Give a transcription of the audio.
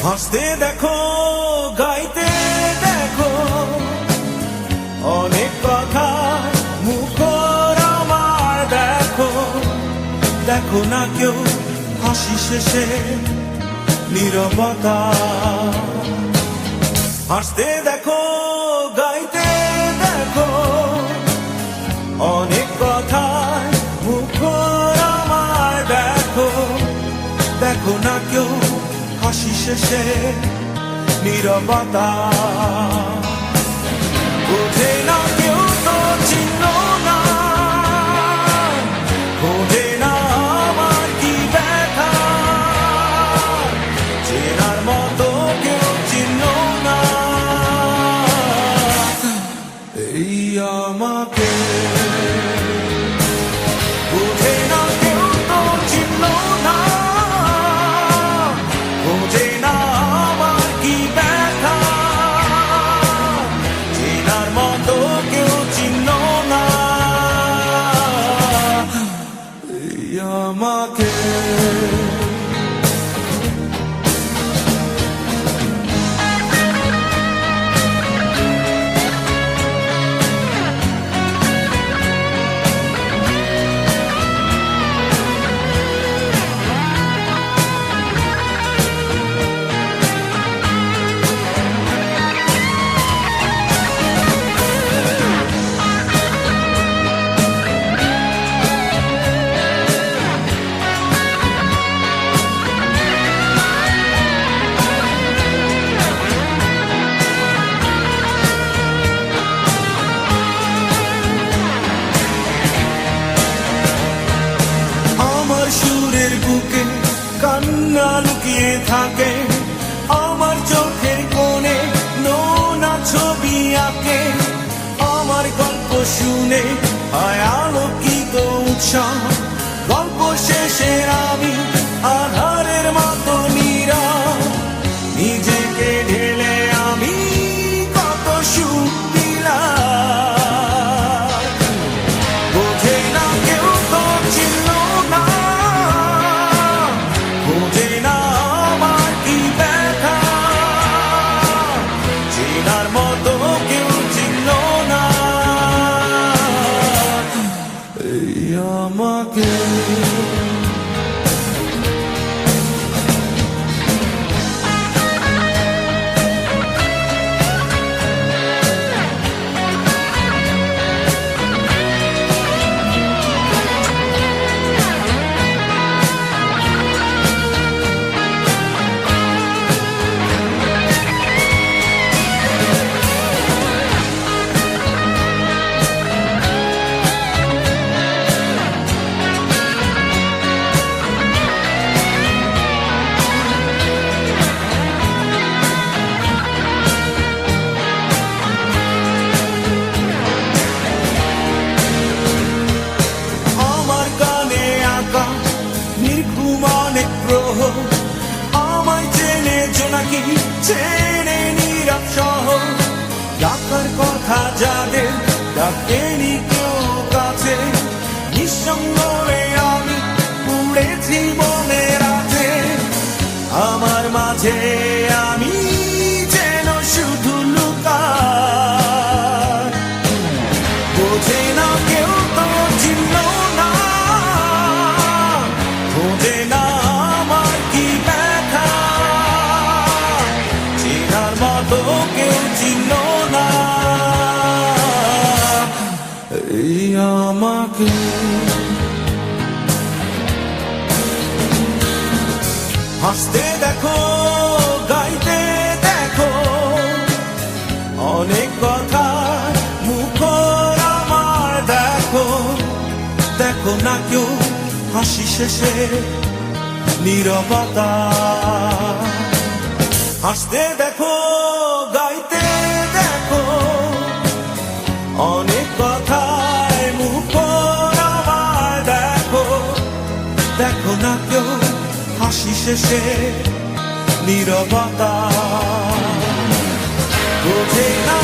হাসতে দেখো, গাইতে দেখো, অনেক কথা মুখর আমার দেখো। দেখো না কেউ হাসি শেষে নীরবতা। হাসতে দেখো, গাইতে দেখো, অনেক কথা মুখর আমার দেখো। দেখো না কেউ হাসি শেষে নীরবতা। বোঝে না কেউ তো চিহ্ন না, বোঝে না আমার কি ব্যথা। চেনার মতো কেউ চিহ্ন না এই আমাকে। বোঝে না কেউ তো চিহ্ন না, বোঝে না আমার কি ব্যথা। চেনার মতো কেউ চিহ্ন না এই আমাকে। সুরের বুকে কান্না লুকিয়ে থাকে, আমার চোখের কোণে নোনা ছবি আঁকে। আমার গল্প শুনে হয় আলোকিত উৎসাহ, গল্প শেষে আমি আধারের মতো নীরব। নিজেকে ঢেলে আমি কত সুখ দিলাম। বোঝে না কেউ তো চিহ্ন না, বোঝে না আমার কি ব্যথা। চেনার মতো কেউ চিহ্ন না এই আমাকে। আমায় চেনে জোনাকি, চেনে নীরব শহর। ডাকার কথা যাদের ডাকেনি কেউ কাছে, নিঃসঙ্গ আমি পুড়েছি মনের আছে। আমার মাঝে আমি যেন শুধু লুকাই। বোঝে না কেউ তো চিহ্ন না, বোঝে না আমার কি ব্যথা। চেনার মতো কেউ চিহ্ন না এই আমাকে। হাসতে দেখো, গাইতে দেখো, অনেক কথা মুখর আমার দেখো। দেখো না কেউ হাসি শেষে নীরবতা। হাসতে দেখো, গাইতে দেখো, অনেক কথায় মুখর আমার দেখো। দেখো না কেউ হাসি শেষে নীরবতা। বোঝে না